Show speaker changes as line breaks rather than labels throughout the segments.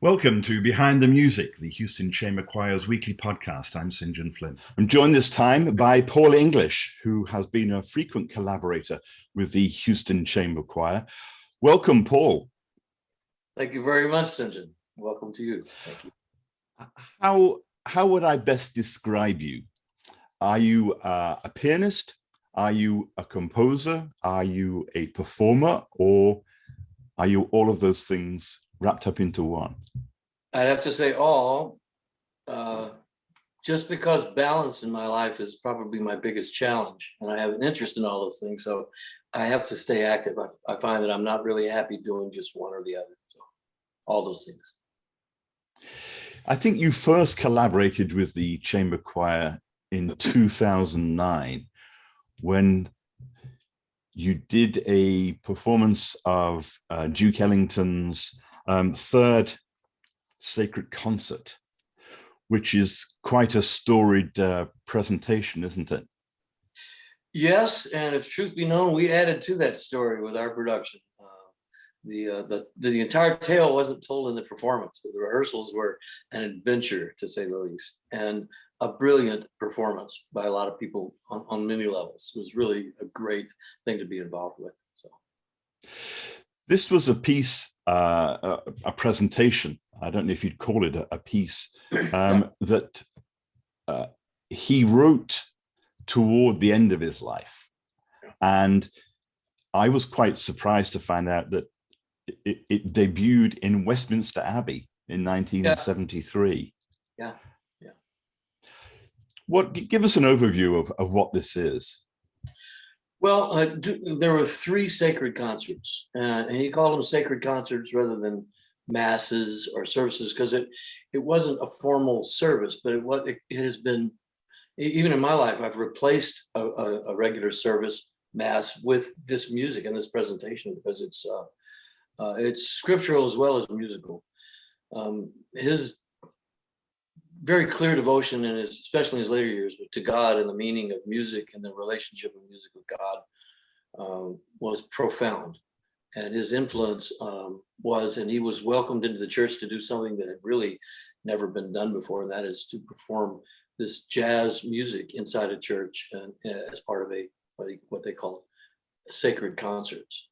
Welcome to Behind the Music, the Houston Chamber Choir's weekly podcast. I'm St. John Flynn. I'm joined this time by Paul English, who has been a frequent collaborator with the Houston Chamber Choir. Welcome, Paul.
Thank you very much, St. John. Welcome to you. Thank
you. How would I best describe you? Are you a pianist? Are you a composer? Are you a performer? Or are you all of those things wrapped up into one?
I'd have to say all, just because balance in my life is probably my biggest challenge, and I have an interest in all those things, so I have to stay active. I find that I'm not really happy doing just one or the other, so all those things.
I think you first collaborated with the Chamber Choir in 2009 when you did a performance of Duke Ellington's third sacred concert, which is quite a storied presentation, isn't it?
Yes, and if truth be known, we added to that story with our production. The entire tale wasn't told in the performance, but the rehearsals were an adventure, to say the least, and a brilliant performance by a lot of people on many levels. It was really a great thing to be involved with. So,
this was a piece, a presentation. I don't know if you'd call it a piece that he wrote toward the end of his life, and I was quite surprised to find out that it debuted in Westminster Abbey in 1973.
Yeah.
Give us an overview of what this is.
Well, there were three sacred concerts, and he called them sacred concerts rather than masses or services, because it wasn't a formal service, but it has been, even in my life, I've replaced a regular service mass with this music and this presentation, because it's scriptural as well as musical. His very clear devotion, and especially in his later years, to God and the meaning of music and the relationship of music with God was profound. And his influence and he was welcomed into the church to do something that had really never been done before, and that is to perform this jazz music inside a church and as part of what they call sacred concerts.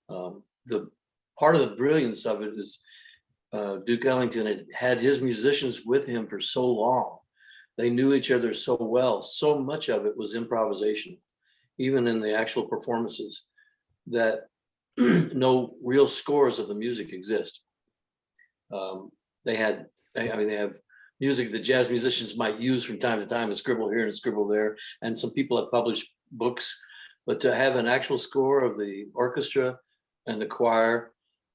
The part of the brilliance of it is Duke Ellington had his musicians with him for so long. They knew each other so well. So much of it was improvisation, even in the actual performances, that no real scores of the music exist. They have music that jazz musicians might use from time to time, and scribble here and scribble there. And some people have published books, but to have an actual score of the orchestra and the choir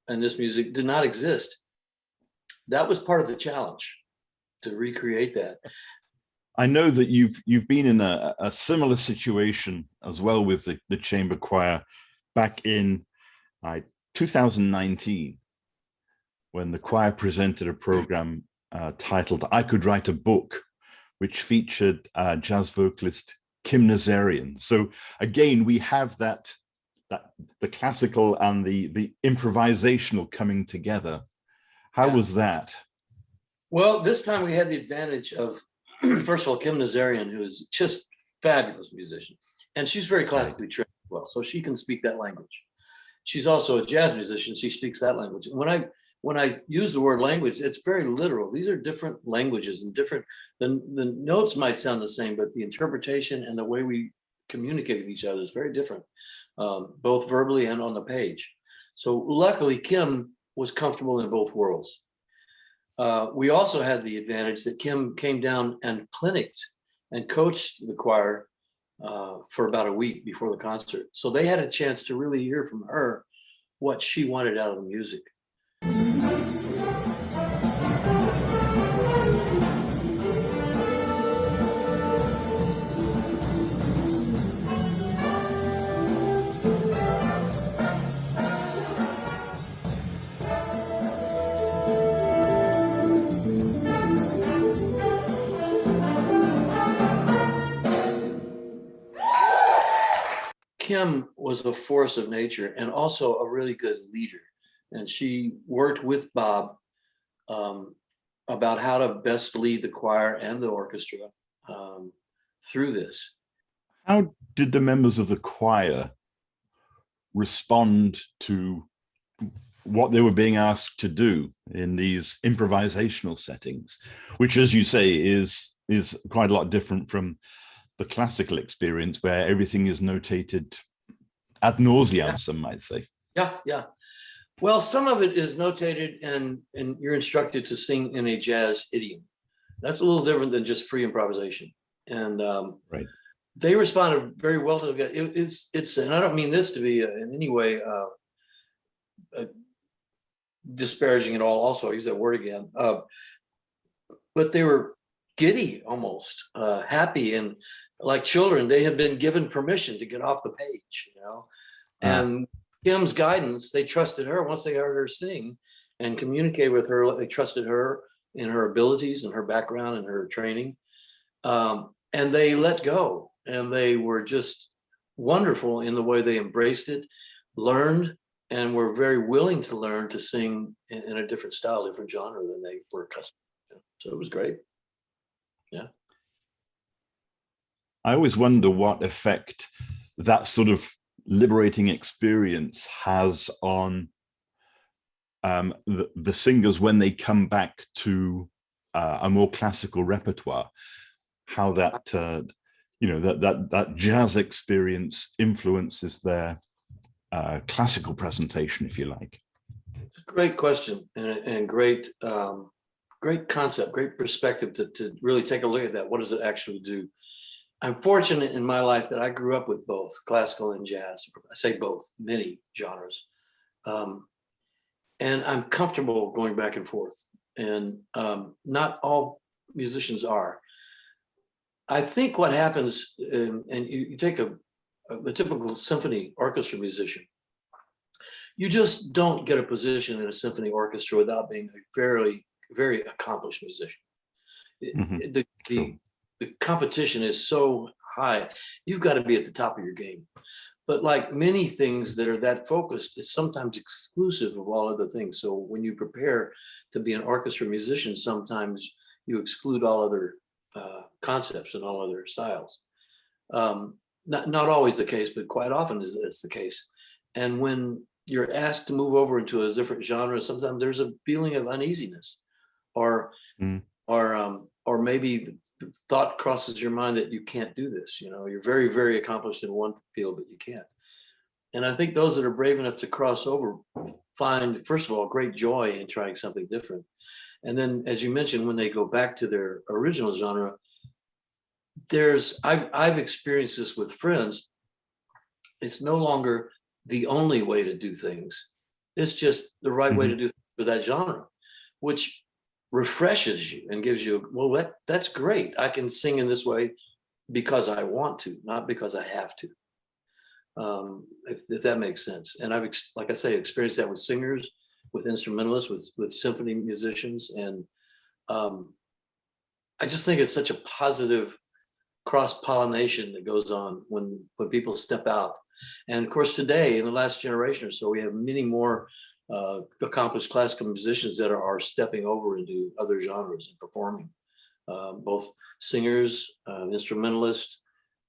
and this music did not exist. That was part of the challenge, to recreate that.
I know that you've been in a similar situation as well with the Chamber Choir back in 2019, when the choir presented a program titled "I Could Write a Book," which featured jazz vocalist Kim Nazarian. So again, we have that the classical and the improvisational coming together. How was that?
Well, this time we had the advantage of, first of all, Kim Nazarian, who is just a fabulous musician. And she's very classically trained as well, so she can speak that language. She's also a jazz musician. She speaks that language. When I use the word language, it's very literal. These are different languages and different, the notes might sound the same, but the interpretation and the way we communicate with each other is very different, both verbally and on the page. So luckily, Kim was comfortable in both worlds. We also had the advantage that Kim came down and clinicked and coached the choir for about a week before the concert. So they had a chance to really hear from her what she wanted out of the music. Kim was a force of nature and also a really good leader. And she worked with Bob about how to best lead the choir and the orchestra through this.
How did the members of the choir respond to what they were being asked to do in these improvisational settings, which, as you say, is quite a lot different from the classical experience where everything is notated ad nauseam, some might say.
Yeah. Well, some of it is notated and you're instructed to sing in a jazz idiom. That's a little different than just free improvisation. And
right.
They responded very well to it. It's, and I don't mean this to be in any way disparaging at all. Also, I use that word again. But they were giddy, almost happy, and like children, they had been given permission to get off the page, And Kim's guidance, they trusted her. Once they heard her sing and communicate with her, they trusted her in her abilities and her background and her training. And they let go. And they were just wonderful in the way they embraced it, learned, and were very willing to learn to sing in a different style, different genre than they were accustomed to. So it was great. Yeah.
I always wonder what effect that sort of liberating experience has on the singers when they come back to a more classical repertoire, how that that jazz experience influences their classical presentation, if you like.
It's a great question and great concept, great perspective to really take a look at that. What does it actually do? I'm fortunate in my life that I grew up with both classical and jazz. I say both, many genres. And I'm comfortable going back and forth. And not all musicians are. I think what happens, and you take a typical symphony orchestra musician, you just don't get a position in a symphony orchestra without being a very, very accomplished musician. The competition is so high, you've got to be at the top of your game. But like many things that are that focused, it's sometimes exclusive of all other things. So when you prepare to be an orchestra musician, sometimes you exclude all other concepts and all other styles. Not always the case, but quite often it's the case. And when you're asked to move over into a different genre, sometimes there's a feeling of uneasiness, or maybe the thought crosses your mind that you can't do this. You're very, very accomplished in one field, but you can't. And I think those that are brave enough to cross over find, first of all, great joy in trying something different. And then, as you mentioned, when they go back to their original genre, I've experienced this with friends. It's no longer the only way to do things. It's just the right way to do things for that genre, which refreshes you and gives you, well, that's great. I can sing in this way because I want to, not because I have to. If that makes sense. And I've, like I say, experienced that with singers, with instrumentalists, with symphony musicians. And I just think it's such a positive cross-pollination that goes on when people step out. And of course, today, in the last generation or so, we have many more accomplished classical musicians that are stepping over into other genres and performing, both singers, instrumentalists.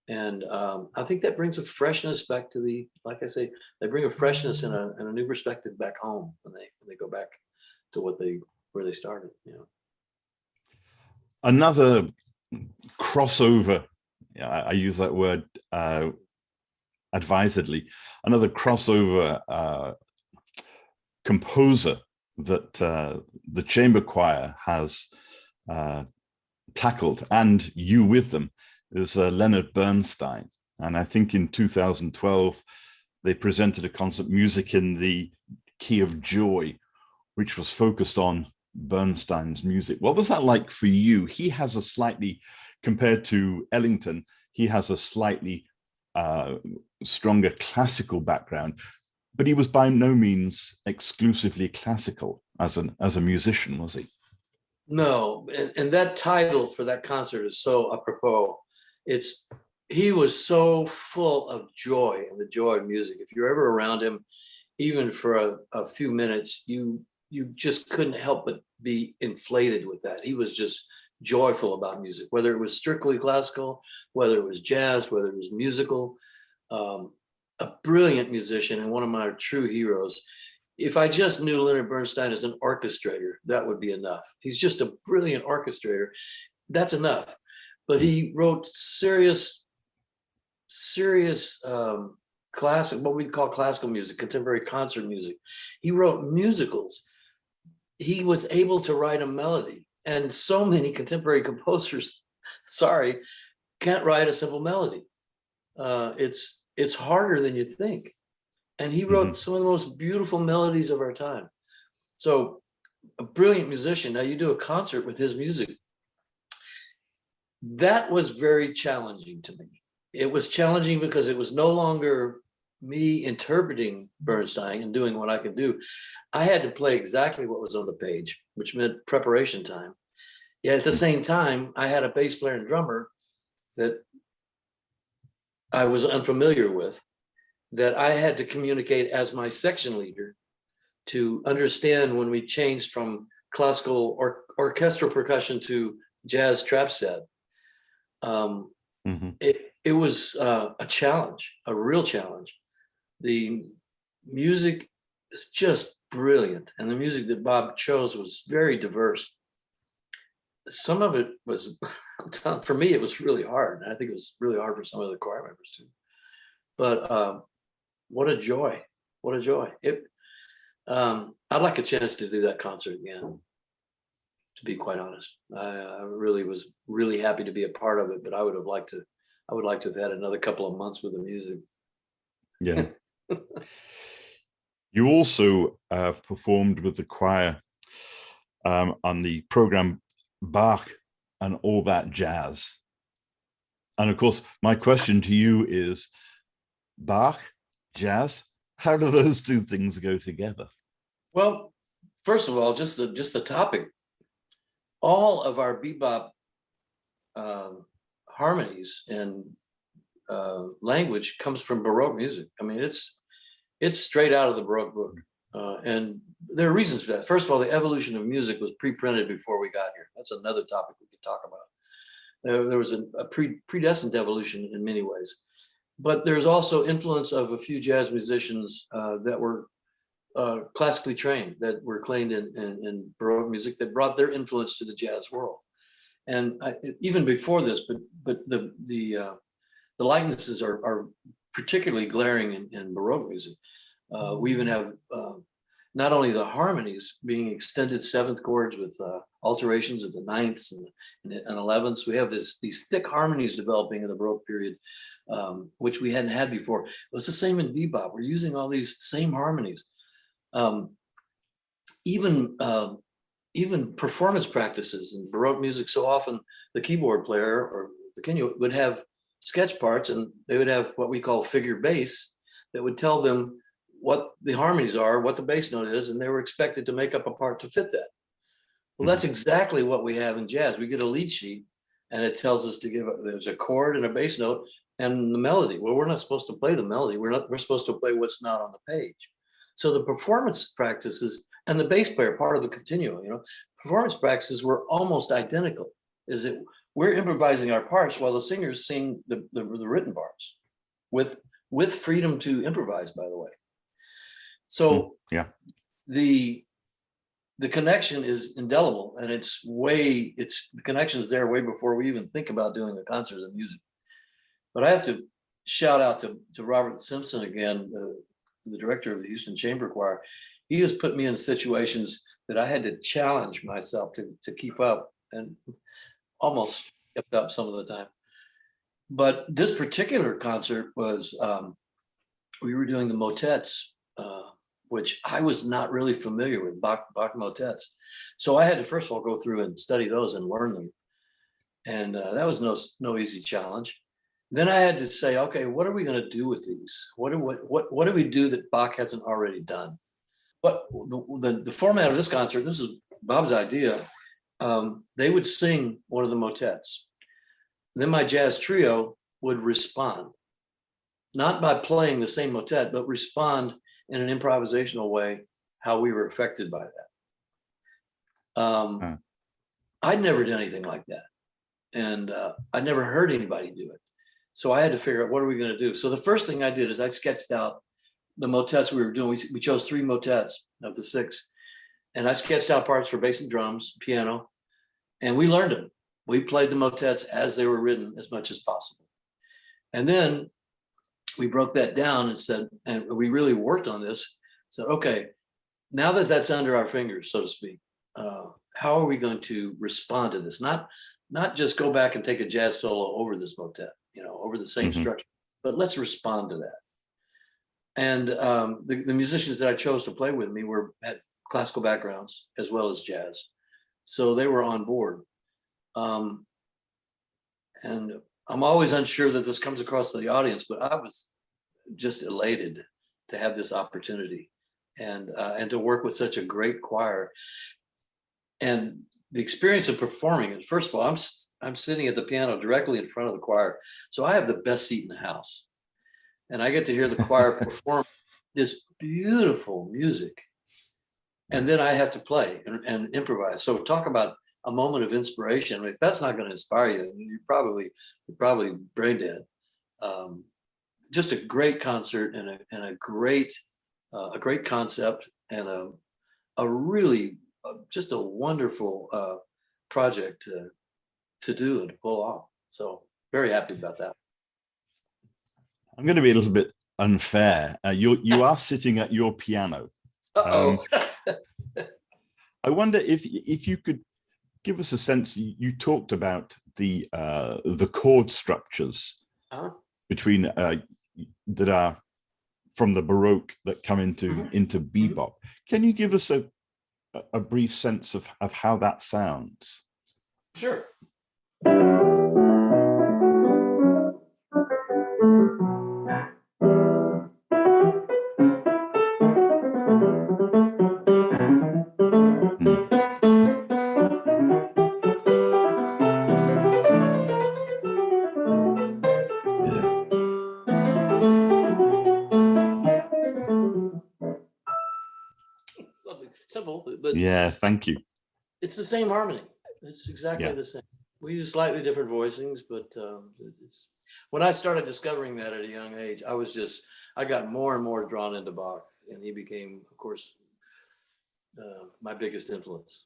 And I think that brings a freshness back to like I say, they bring a freshness and a new perspective back home when they go back to where they started.
Another crossover, I use that word advisedly, another crossover composer that the chamber choir has tackled, and you with them, is Leonard Bernstein. And I think in 2012, they presented a concert, Music in the Key of Joy, which was focused on Bernstein's music. What was that like for you? He has a slightly, compared to Ellington, he has a slightly stronger classical background, but he was by no means exclusively classical as a musician, was he?
No, and that title for that concert is so apropos. He was so full of joy and the joy of music. If you're ever around him, even for a few minutes, you you just couldn't help but be inflated with that. He was just joyful about music, whether it was strictly classical, whether it was jazz, whether it was musical. A brilliant musician and one of my true heroes. If I just knew Leonard Bernstein as an orchestrator, that would be enough. He's just a brilliant orchestrator. That's enough. But he wrote serious classic, what we'd call classical music, contemporary concert music. He wrote musicals. He was able to write a melody. And so many contemporary composers, sorry, can't write a simple melody. It's harder than you think. And he wrote some of the most beautiful melodies of our time. So a brilliant musician. Now you do a concert with his music. That was very challenging to me. It was challenging because it was no longer me interpreting Bernstein and doing what I could do. I had to play exactly what was on the page, which meant preparation time. Yet at the same time, I had a bass player and drummer that I was unfamiliar with, that I had to communicate as my section leader to understand when we changed from classical or orchestral percussion to jazz trap set. It was a challenge, a real challenge. The music is just brilliant, and the music that Bob chose was very diverse. Some of it was, for me, it was really hard. And I think it was really hard for some of the choir members too. But what a joy, what a joy. I'd like a chance to do that concert again, to be quite honest. I really was really happy to be a part of it, but I would like to have had another couple of months with the music.
Yeah. You also performed with the choir on the program Bach and All That Jazz. And of course, my question to you is, Bach, jazz, how do those two things go together?
Well, first of all, just the topic. All of our bebop harmonies and language comes from Baroque music. I mean, it's straight out of the Baroque book. And there are reasons for that. First of all, the evolution of music was pre-printed before we got here. That's another topic we could talk about. There was a predestined evolution in many ways. But there's also influence of a few jazz musicians that were classically trained, that were trained in Baroque music, that brought their influence to the jazz world. And even before this, but the likenesses are particularly glaring in Baroque music. We even have not only the harmonies being extended seventh chords with alterations of the ninths and 11ths. We have these thick harmonies developing in the Baroque period, which we hadn't had before. It was the same in bebop. We're using all these same harmonies. Even performance practices in Baroque music, so often the keyboard player or the kenyo would have sketch parts, and they would have what we call figure bass that would tell them what the harmonies are, what the bass note is, and they were expected to make up a part to fit that. Well, that's exactly what we have in jazz. We get a lead sheet and it tells us to there's a chord and a bass note and the melody. Well, we're not supposed to play the melody. We're supposed to play what's not on the page. So the performance practices and the bass player, part of the continuum, performance practices were almost identical. We're improvising our parts while the singers sing the written parts with freedom to improvise, by the way. So the connection is indelible, and the connection is there way before we even think about doing a concert of music. But I have to shout out to Robert Simpson again, the director of the Houston Chamber Choir. He has put me in situations that I had to challenge myself to keep up, and almost kept up some of the time. But this particular concert was, we were doing the motets, which I was not really familiar with, Bach motets. So I had to first of all go through and study those and learn them. And that was no easy challenge. Then I had to say, okay, what are we going to do with these? What do we do that Bach hasn't already done? But the format of this concert, this is Bob's idea. They would sing one of the motets. Then my jazz trio would respond, not by playing the same motet, but respond in an improvisational way how we were affected by that.
Uh,
I'd never done anything like that. And I'd never heard anybody do it. So I had to figure out, what are we going to do? So the first thing I did is I sketched out the motets we were doing. We chose 3 motets of the 6. And I sketched out parts for bass and drums, piano, and we learned them. We played the motets as they were written as much as possible. And then we broke that down and said, and we really worked on this, said, okay, now that that's under our fingers, so to speak, how are we going to respond to this? Not just go back and take a jazz solo over this motet, over the same structure, but let's respond to that. And the musicians that I chose to play with me had classical backgrounds as well as jazz. So they were on board. And I'm always unsure that this comes across to the audience, but I was just elated to have this opportunity and to work with such a great choir. And the experience of performing it, first of all, I'm sitting at the piano directly in front of the choir. So I have the best seat in the house. And I get to hear the choir perform this beautiful music. And then I have to play and improvise. So talk about a moment of inspiration. If that's not going to inspire you, you're probably brain dead. Just a great concert and a great concept and a really just a wonderful project to do and to pull off. So very happy about that.
I'm going to be a little bit unfair. You are sitting at your piano.
Uh-oh.
I wonder if you could give us a sense. You talked about the chord structures between that are from the Baroque that come into bebop. Can you give us a brief sense of how that sounds?
Sure. Simple, but
yeah, thank you.
It's the same harmony. It's exactly the same. We use slightly different voicings, but it's when I started discovering that at a young age, I got more and more drawn into Bach, and he became, of course, my biggest influence,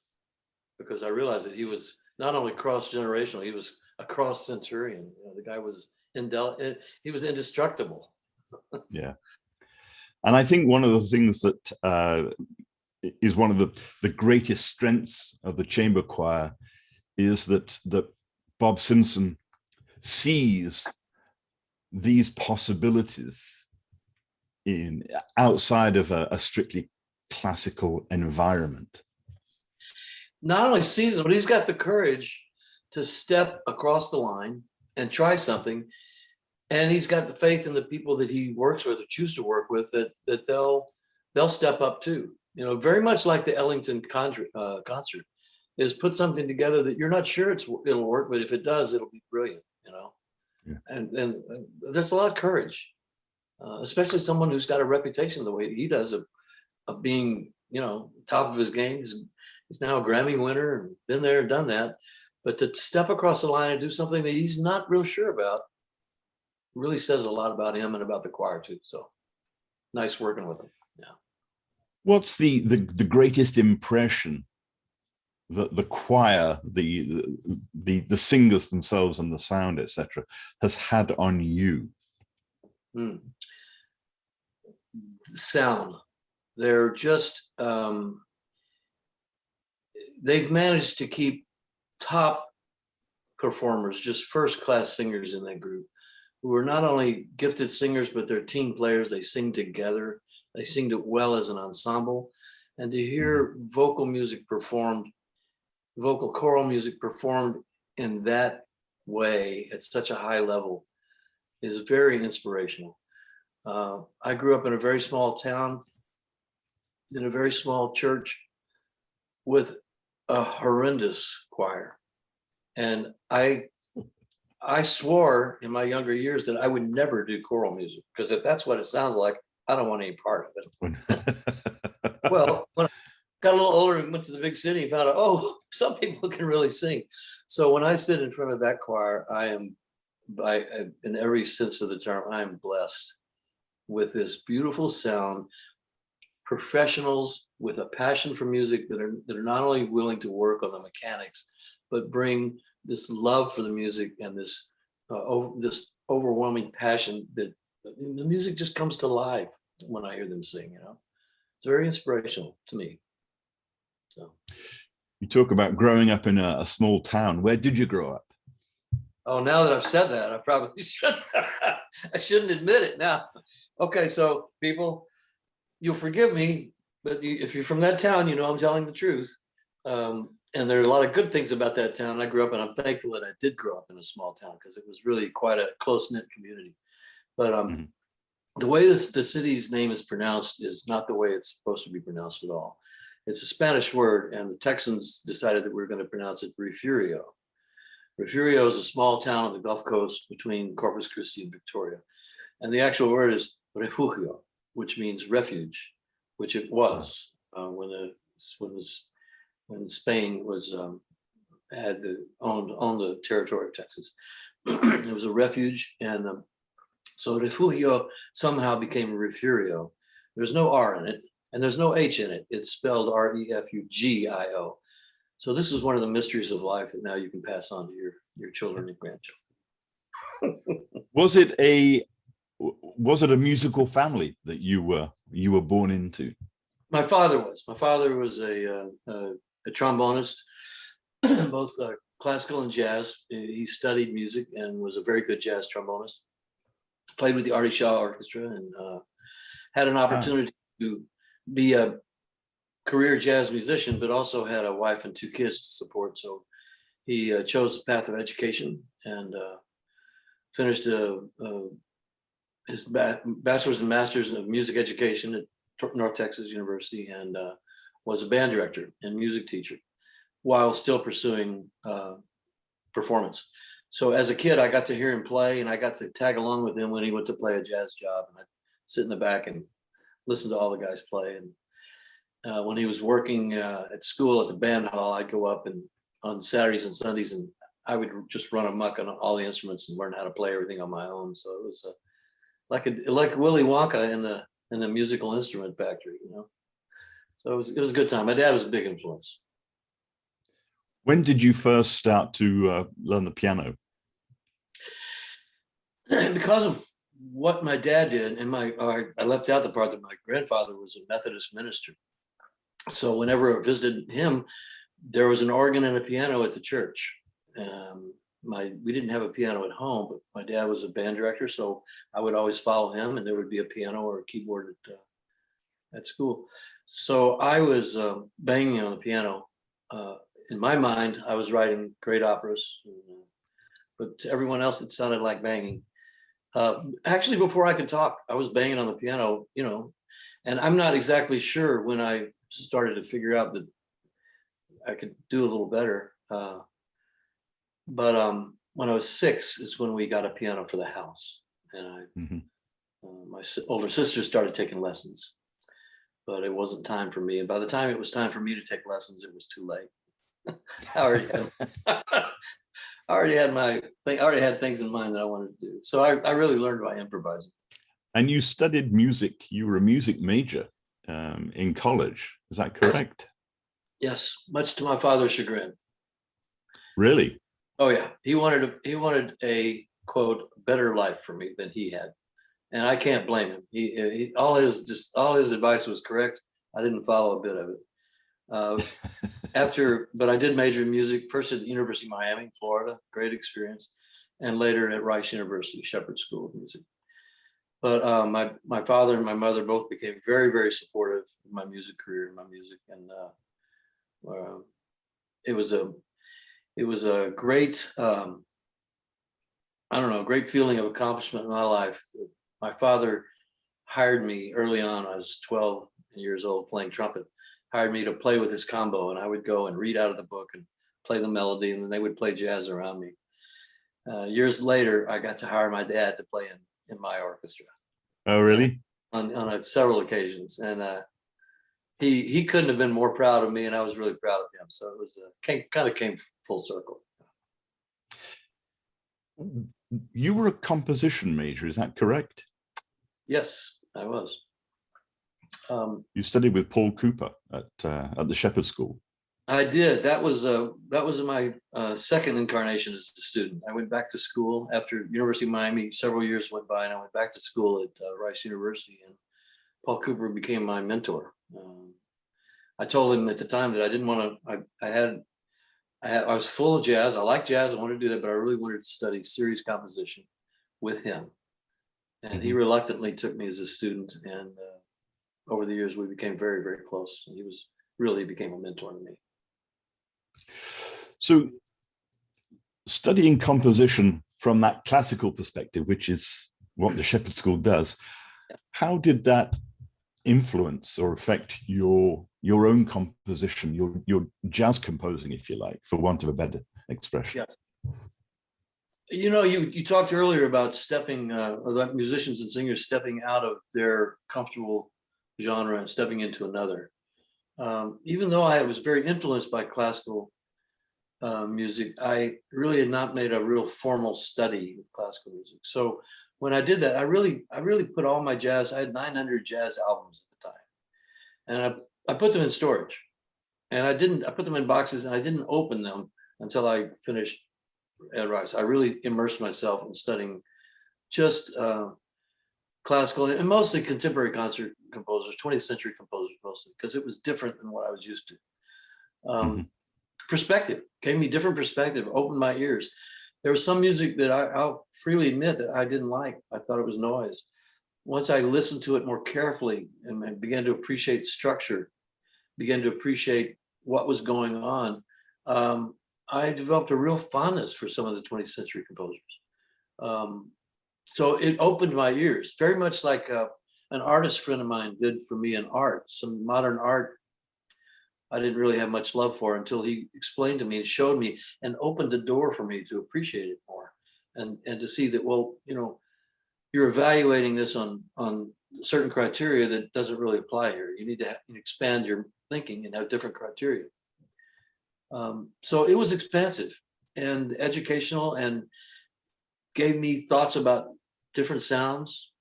because I realized that he was not only cross-generational, he was a cross-centurion. The guy was he was indestructible.
Yeah, and I think one of the things that is one of the greatest strengths of the chamber choir is that Bob Simpson sees these possibilities outside of a strictly classical environment.
Not only sees them, but he's got the courage to step across the line and try something. And he's got the faith in the people that he works with or choose to work with that they'll step up too. Very much like the Ellington concert is put something together that you're not sure it'll work, but if it does, it'll be brilliant,
Yeah.
And there's a lot of courage, especially someone who's got a reputation the way he does of being, top of his game. He's now a Grammy winner and been there and done that. But to step across the line and do something that he's not real sure about really says a lot about him and about the choir too. So nice working with him. Yeah.
What's the greatest impression that the choir, the singers themselves and the sound, etc., has had on you?
The sound. They're just they've managed to keep top performers, just first-class singers in that group, who are not only gifted singers, but they're team players. They sing together. They sing it well as an ensemble. And to hear vocal choral music performed in that way at such a high level is very inspirational. I grew up in a very small town, in a very small church with a horrendous choir. And I swore in my younger years that I would never do choral music, because if that's what it sounds like, I don't want any part of it. Well, got a little older and went to the big city and found out, oh, some people can really sing. So when I sit in front of that choir, in every sense of the term, I am blessed with this beautiful sound, professionals with a passion for music that are not only willing to work on the mechanics, but bring this love for the music and this overwhelming passion that the music just comes to life when I hear them sing. It's very inspirational to me. So
you talk about growing up in a small town. Where did you grow up?
Oh, now that I've said that, I probably shouldn't. I shouldn't admit it now. Okay, so people, you'll forgive me, but if you're from that town, I'm telling the truth. And there are a lot of good things about that town I grew up in. I'm thankful that I did grow up in a small town because it was really quite a close-knit community. But the way the city's name is pronounced is not the way it's supposed to be pronounced at all. It's a Spanish word, and the Texans decided that we were going to pronounce it Refugio. Refugio is a small town on the Gulf Coast between Corpus Christi and Victoria. And the actual word is refugio, which means refuge, which it was when Spain was owned the territory of Texas. It was a refuge, and so refugio somehow became refugio. There's no R in it, and there's no H in it. It's spelled R-E-F-U-G-I-O. So this is one of the mysteries of life that now you can pass on to your children and grandchildren.
Was it a musical family that you were born into?
My father was. My father was a trombonist, both classical and jazz. He studied music and was a very good jazz trombonist. Played with the Artie Shaw Orchestra and had an opportunity to be a career jazz musician, but also had a wife and 2 kids to support. So he chose the path of education and finished his bachelor's and master's of music education at North Texas University, and was a band director and music teacher while still pursuing performance. So as a kid, I got to hear him play, and I got to tag along with him when he went to play a jazz job, and I'd sit in the back and listen to all the guys play. And when he was working at school at the band hall, I'd go up and on Saturdays and Sundays, and I would just run amok on all the instruments and learn how to play everything on my own. So it was like Willy Wonka in the musical instrument factory, So it was a good time. My dad was a big influence.
When did you first start to learn the piano?
Because of what my dad did, and I left out the part that my grandfather was a Methodist minister. So whenever I visited him, there was an organ and a piano at the church. We didn't have a piano at home, but my dad was a band director, so I would always follow him, and there would be a piano or a keyboard at school. So I was banging on the piano. In my mind, I was writing great operas, but to everyone else, it sounded like banging. Actually, before I could talk, I was banging on the piano, and I'm not exactly sure when I started to figure out that I could do a little better. But when I was 6 is when we got a piano for the house, and my older sister started taking lessons, but it wasn't time for me. And by the time it was time for me to take lessons, it was too late. I already had things in mind that I wanted to do. So I really learned by improvising.
And you studied music. You were a music major in college. Is that correct?
Yes, much to my father's chagrin.
Really?
Oh yeah, he wanted a quote better life for me than he had, and I can't blame him. He all his advice was correct. I didn't follow a bit of it. But I did major in music first at the University of Miami, Florida, great experience, and later at Rice University, Shepherd School of Music. But my father and my mother both became very, very supportive of my music career and my music, and it was a great, great feeling of accomplishment in my life. My father hired me early on. I was 12 years old playing trumpet, hired me to play with his combo, and I would go and read out of the book and play the melody, and then they would play jazz around me. Years later, I got to hire my dad to play in my orchestra.
Oh, really?
On several occasions. And he couldn't have been more proud of me, and I was really proud of him. So it was came full circle.
You were a composition major, is that correct?
Yes, I was.
You studied with Paul Cooper at the Shepherd School.
I did. That was my second incarnation as a student. I went back to school after University of Miami. Several years went by, and I went back to school at Rice University, and Paul Cooper became my mentor. I told him at the time that I didn't want to. I was full of jazz. I liked jazz. I wanted to do that, but I really wanted to study series composition with him. And he reluctantly took me as a student, and over the years we became very, very close. And he really became a mentor to me.
So studying composition from that classical perspective, which is what the Shepherd School does, how did that influence or affect your own composition, your jazz composing, if you like, for want of a better expression?
Yeah. You talked earlier about about musicians and singers stepping out of their comfortable genre and stepping into another. Even though I was very influenced by classical music, I really had not made a real formal study of classical music. So when I did that, I really put all my jazz. I had 900 jazz albums at the time, and I put them in storage, and I put them in boxes, and I didn't open them until I finished at Rice. I really immersed myself in studying just classical and mostly contemporary concert composers, 20th century composers mostly, because it was different than what I was used to. Perspective gave me different perspective, opened my ears. There was some music that I'll freely admit that I didn't like. I thought it was noise. Once I listened to it more carefully and began to appreciate structure, began to appreciate what was going on, I developed a real fondness for some of the 20th century composers. So it opened my ears, very much like an artist friend of mine did for me in art. Some modern art I didn't really have much love for until he explained to me and showed me and opened the door for me to appreciate it more and to see that, well, you're evaluating this on certain criteria that doesn't really apply here. You need to expand your thinking and have different criteria. So it was expansive and educational and gave me thoughts about different sounds,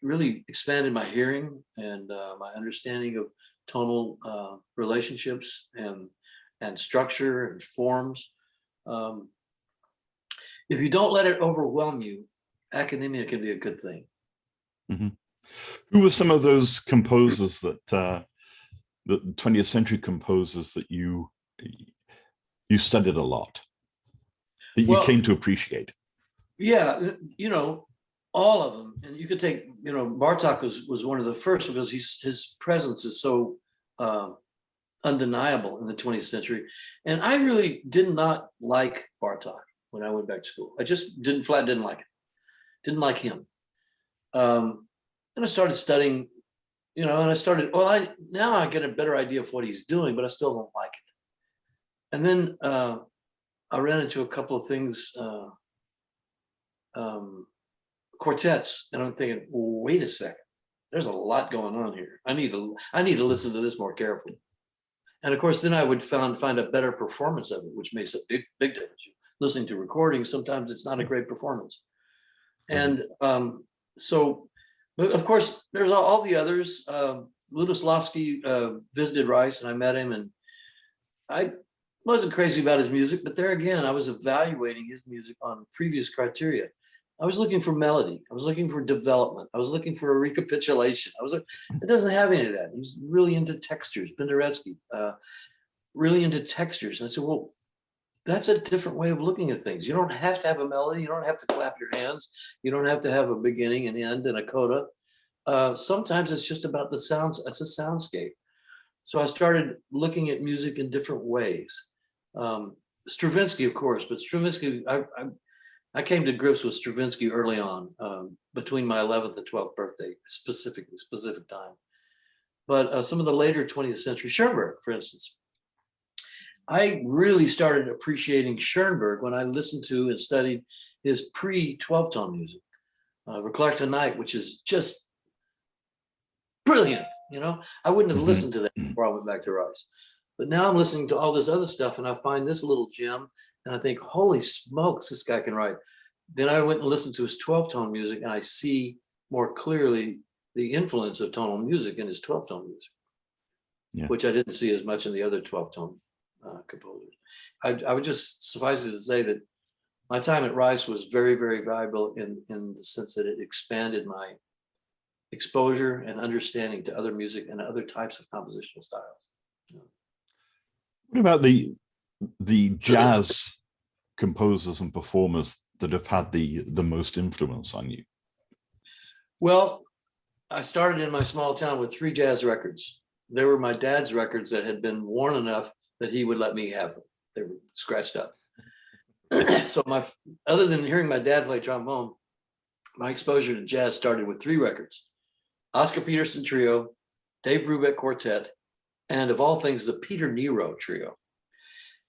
really expanded my hearing and my understanding of tonal relationships and structure and forms. If you don't let it overwhelm you, academia can be a good thing.
Mm-hmm. Who were some of those composers that the 20th century composers that you studied a lot, that you came to appreciate? Yeah,
all of them. And you could take, Bartók was one of the first because his presence is so undeniable in the 20th century. And I really did not like Bartók when I went back to school. I just didn't like it. Didn't like him. And I started studying, and now I get a better idea of what he's doing, but I still don't like it. And then I ran into a couple of things, quartets, and I'm thinking, well, wait a second, there's a lot going on here. I need to listen to this more carefully. And of course, then I would find a better performance of it, which makes a big difference. Listening to recordings, sometimes it's not a great performance. And so, but of course, there's all the others. Lutoslawski visited Rice, and I met him, and I wasn't crazy about his music, but there again, I was evaluating his music on previous criteria. I was looking for melody. I was looking for development. I was looking for a recapitulation. It doesn't have any of that. He's really into textures. Penderecki, really into textures. And I said, well, that's a different way of looking at things. You don't have to have a melody. You don't have to clap your hands. You don't have to have a beginning and end and a coda. Sometimes it's just about the sounds. It's a soundscape. So I started looking at music in different ways. Stravinsky, of course, but Stravinsky, I came to grips with Stravinsky early on, between my 11th and 12th birthday, specific time. But some of the later 20th century, Schoenberg, for instance, I really started appreciating Schoenberg when I listened to and studied his pre-12-tone music, Verklärte Night, which is just brilliant. I wouldn't have
Mhm.
listened to that before I went back to Rice. But now I'm listening to all this other stuff and I find this little gem and I think, holy smokes, this guy can write. Then I went and listened to his 12-tone music and I see more clearly the influence of tonal music in his 12-tone music,
Yeah.
which I didn't see as much in the other 12-tone composers. I would just suffice it to say that my time at Rice was very, very valuable in the sense that it expanded my exposure and understanding to other music and other types of compositional styles.
What about the jazz composers and performers that have had the most influence on you?
Well, I started in my small town with 3 jazz records. They were my dad's records that had been worn enough that he would let me have them. They were scratched up. So other than hearing my dad play trombone, my exposure to jazz started with 3 records: Oscar Peterson Trio, Dave Brubeck Quartet, and of all things, the Peter Nero Trio.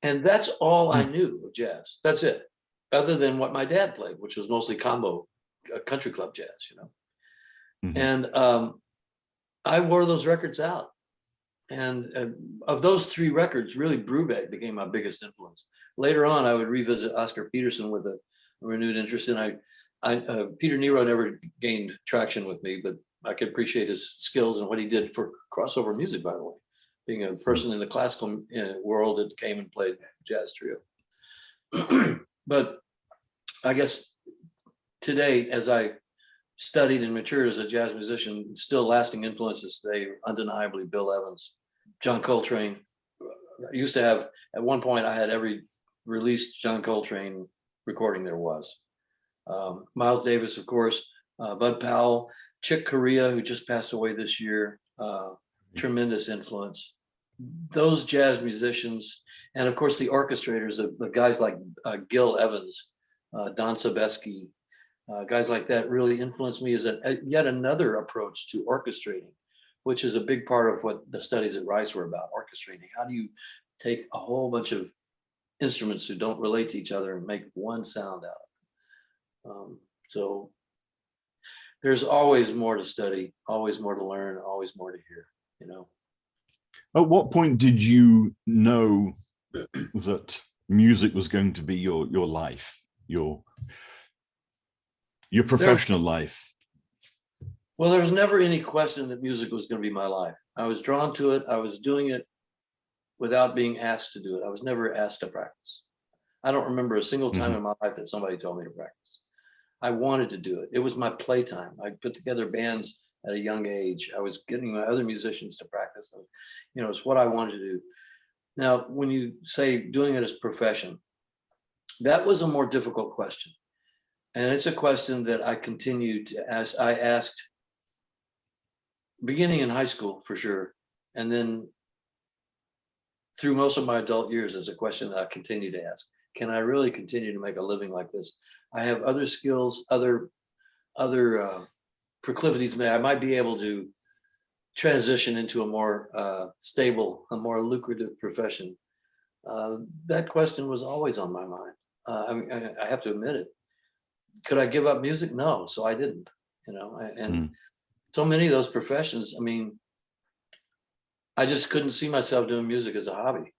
And that's all I knew of jazz. That's it, other than what my dad played, which was mostly combo country club jazz,
Mhm.
And I wore those records out. And of those 3 records, really Brubeck became my biggest influence. Later on, I would revisit Oscar Peterson with a renewed interest. And Peter Nero never gained traction with me, but I could appreciate his skills and what he did for crossover music, by the way, being a person in the classical world that came and played jazz trio. But I guess today, as I studied and matured as a jazz musician, still lasting influences today, undeniably Bill Evans, John Coltrane. I used to have, at one point, I had every released John Coltrane recording there was. Miles Davis, of course, Bud Powell, Chick Corea, who just passed away this year, tremendous influence. Those jazz musicians, and of course the orchestrators, the guys like Gil Evans, Don Sebesky, guys like that really influenced me as yet another approach to orchestrating, which is a big part of what the studies at Rice were about, orchestrating. How do you take a whole bunch of instruments who don't relate to each other and make one sound out of it? So there's always more to study, always more to learn, always more to hear,
At what point did you know that music was going to be your life, your professional life?
Well, there was never any question that music was going to be my life. I was drawn to it. I was doing it without being asked to do it. I was never asked to practice. I don't remember a single time in my life that somebody told me to practice. I wanted to do it. It was my playtime. I put together bands at a young age. I was getting my other musicians to practice. It's what I wanted to do. Now, when you say doing it as a profession, that was a more difficult question. And it's a question that I continued to ask. I asked beginning in high school for sure. And then through most of my adult years, it's a question that I continue to ask. Can I really continue to make a living like this? I have other skills, other proclivities. I might be able to transition into a more stable, a more lucrative profession. That question was always on my mind. I have to admit it. Could I give up music? No, so I didn't. And so many of those professions. I mean, I just couldn't see myself doing music as a hobby.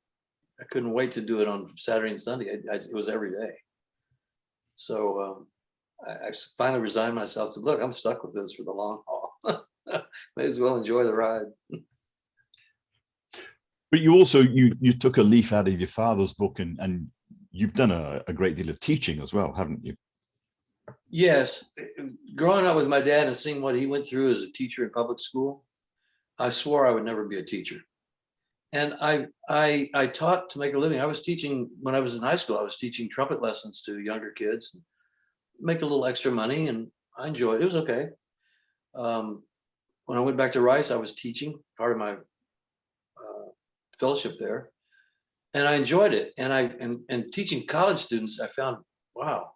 I couldn't wait to do it on Saturday and Sunday. It was every day. So I finally resigned myself to, look, I'm stuck with this for the long haul. May as well enjoy the ride.
But you also, you took a leaf out of your father's book and you've done a great deal of teaching as well, haven't you?
Yes. Growing up with my dad and seeing what he went through as a teacher in public school, I swore I would never be a teacher. And I taught to make a living. I was teaching when I was in high school. I was teaching trumpet lessons to younger kids, and make a little extra money, and I enjoyed it. It was okay. When I went back to Rice, I was teaching part of my fellowship there, and I enjoyed it. And teaching college students, I found, wow,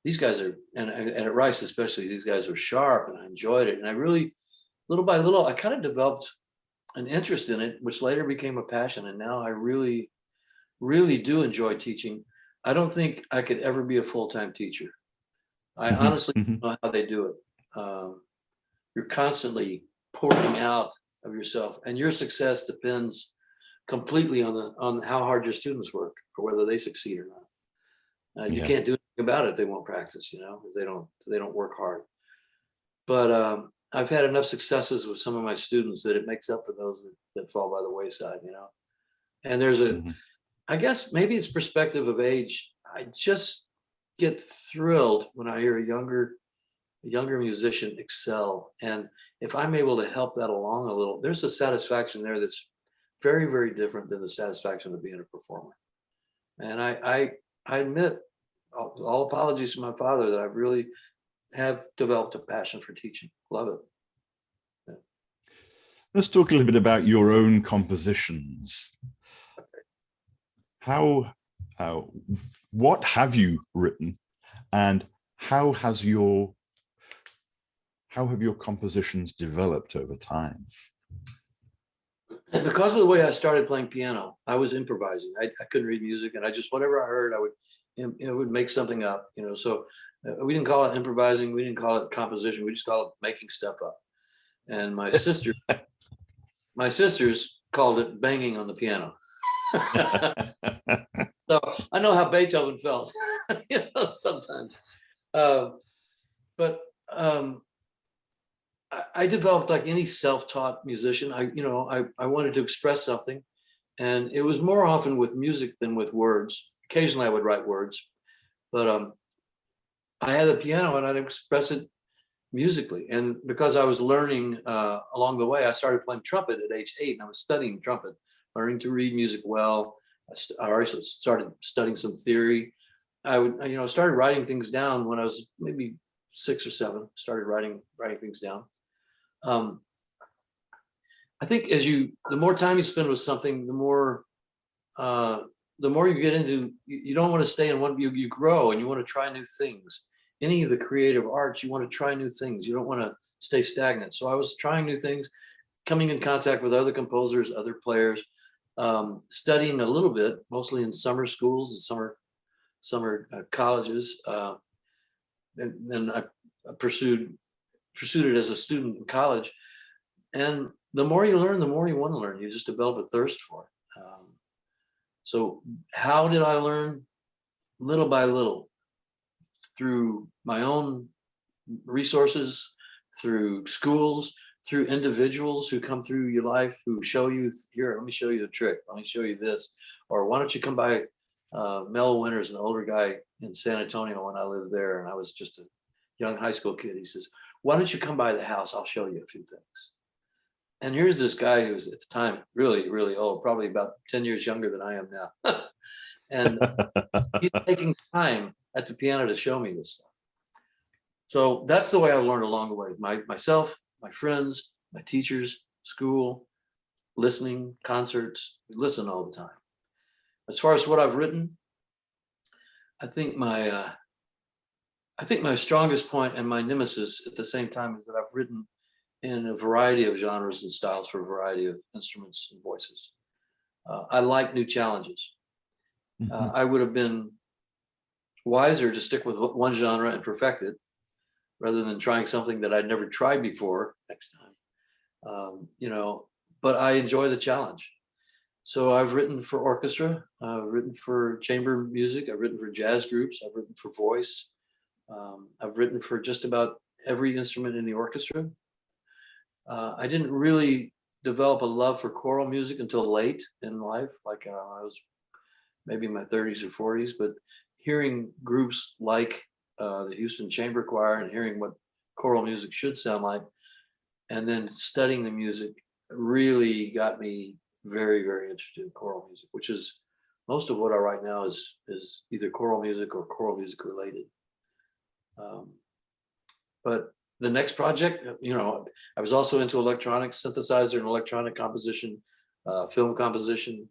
these guys are, and at Rice especially, these guys were sharp, and I enjoyed it. And I really, little by little, I kind of developed an interest in it, which later became a passion. And now I really, really do enjoy teaching. I don't think I could ever be a full-time teacher. I honestly don't know how they do it. You're constantly pouring out of yourself, and your success depends completely on how hard your students work or whether they succeed or not. You can't do anything about it if they won't practice, if they don't work hard. But I've had enough successes with some of my students that it makes up for those that fall by the wayside, And there's I guess maybe it's perspective of age. I just get thrilled when I hear a younger musician excel. And if I'm able to help that along a little, there's a satisfaction there that's very, very different than the satisfaction of being a performer. And I admit, all apologies to my father, that I really have developed a passion for teaching. Love it. Yeah.
Let's talk a little bit about your own compositions. What have you written, and how have your compositions developed over time?
And because of the way I started playing piano, I was improvising. I couldn't read music, and whatever I heard, I would make something up. So we didn't call it improvising. We didn't call it composition. We just call it making stuff up. And my sisters called it banging on the piano. So I know how Beethoven felt, sometimes. But I developed, like any self-taught musician. I wanted to express something, and it was more often with music than with words. Occasionally I would write words, but I had a piano and I'd express it musically. And because I was learning along the way, I started playing trumpet at age 8, and I was studying trumpet, learning to read music well. I also started studying some theory. I started writing things down when I was maybe 6 or 7. Started writing things down. I think the more time you spend with something, the more you get into. You don't want to stay in one. You grow, and you want to try new things. Any of the creative arts, you want to try new things. You don't want to stay stagnant. So I was trying new things, coming in contact with other composers, other players. Studying a little bit, mostly in summer schools and summer colleges. And then I pursued it as a student in college. And the more you learn, the more you want to learn. You just develop a thirst for it. So how did I learn? Little by little, through my own resources, through schools, through individuals who come through your life, who show you, here, let me show you the trick. Let me show you this. Or why don't you come by Mel Winters, an older guy in San Antonio when I lived there, and I was just a young high school kid. He says, why don't you come by the house? I'll show you a few things. And here's this guy who was at the time really, really old, probably about 10 years younger than I am now. And he's taking time at the piano to show me this stuff. So that's the way I learned along the way. Myself, my friends, my teachers, school, listening, concerts, we listen all the time. As far as what I've written, I think my strongest point and my nemesis at the same time is that I've written in a variety of genres and styles for a variety of instruments and voices. I like new challenges. I would have been wiser to stick with one genre and perfect it, rather than trying something that I'd never tried before next time. But I enjoy the challenge. So I've written for orchestra, I've written for chamber music, I've written for jazz groups, I've written for voice. I've written for just about every instrument in the orchestra. I didn't really develop a love for choral music until late in life, like I was maybe in my 30s or 40s, but hearing groups like the Houston Chamber Choir and hearing what choral music should sound like, and then studying the music really got me very, very interested in choral music, which is most of what I write now is either choral music or choral music related. But the next project, I was also into electronic synthesizer and electronic composition, film composition.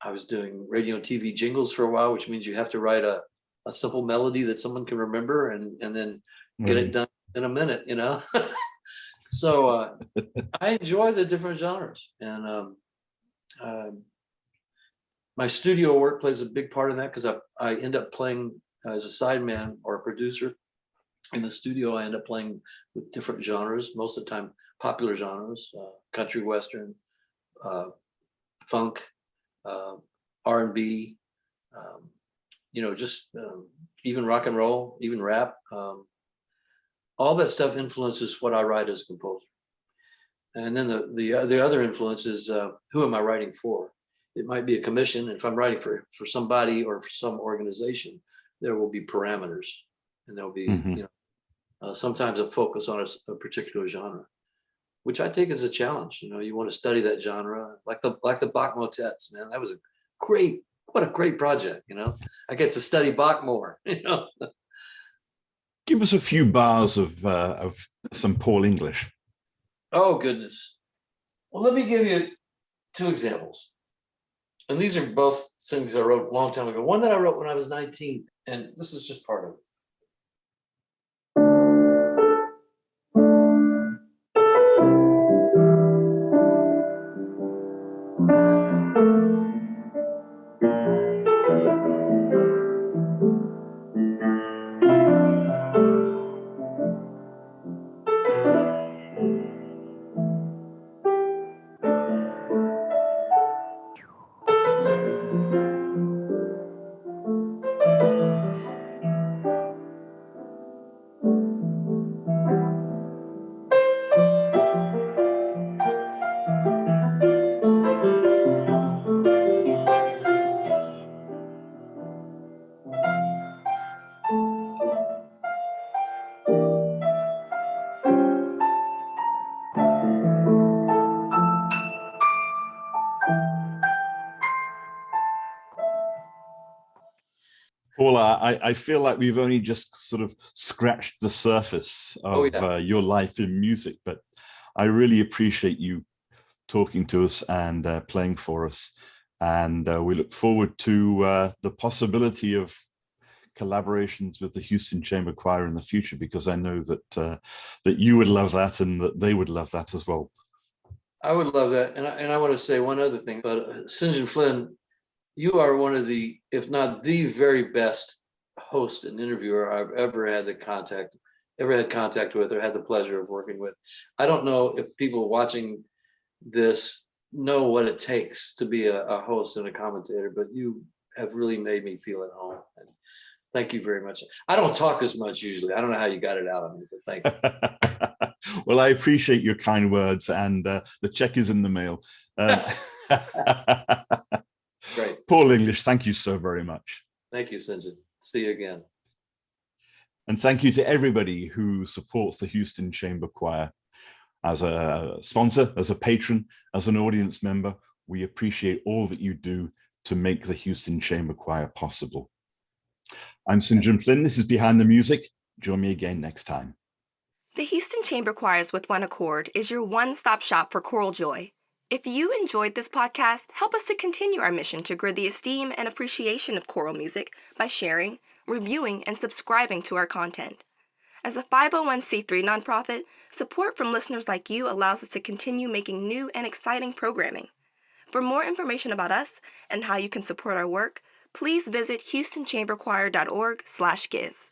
I was doing radio and TV jingles for a while, which means you have to write a simple melody that someone can remember and then get it done in a minute, So I enjoy the different genres, and my studio work plays a big part in that, because I end up playing as a sideman or a producer in the studio. I end up playing with different genres, most of the time popular genres, country, western, funk, R&B, just even rock and roll, even rap. All that stuff influences what I write as a composer. And then the other influence is who am I writing for? It might be a commission. If I'm writing for somebody or for some organization, there will be parameters, and there'll be sometimes a focus on a particular genre, which I take as a challenge. You want to study that genre, like the Bach motets. Man, that was what a great project. I get to study Bach more.
Give us a few bars of some Paul English.
Oh, goodness. Well, let me give you 2 examples. And these are both things I wrote a long time ago. One that I wrote when I was 19, and this is just part of it.
Paul, I feel like we've only just sort of scratched the surface of your life in music, but I really appreciate you talking to us and playing for us. And we look forward to the possibility of collaborations with the Houston Chamber Choir in the future, because I know that you would love that and that they would love that as well.
I would love that. And I want to say one other thing, but St. John Flynn, you are one of the, if not the very best host and interviewer I've ever had contact with or had the pleasure of working with. I don't know if people watching this know what it takes to be a host and a commentator, but you have really made me feel at home. And thank you very much. I don't talk as much usually. I don't know how you got it out of me, but thank you.
Well, I appreciate your kind words, and the check is in the mail.
Great.
Paul English, thank you so very much.
Thank you, St. John. See you again.
And thank you to everybody who supports the Houston Chamber Choir. As a sponsor, as a patron, as an audience member, we appreciate all that you do to make the Houston Chamber Choir possible. I'm St. John Flynn. This is Behind the Music. Join me again next time.
The Houston Chamber Choirs with One Accord is your one-stop shop for choral joy. If you enjoyed this podcast, help us to continue our mission to grow the esteem and appreciation of choral music by sharing, reviewing, and subscribing to our content. As a 501c3 nonprofit, support from listeners like you allows us to continue making new and exciting programming. For more information about us and how you can support our work, please visit HoustonChamberChoir.org/give.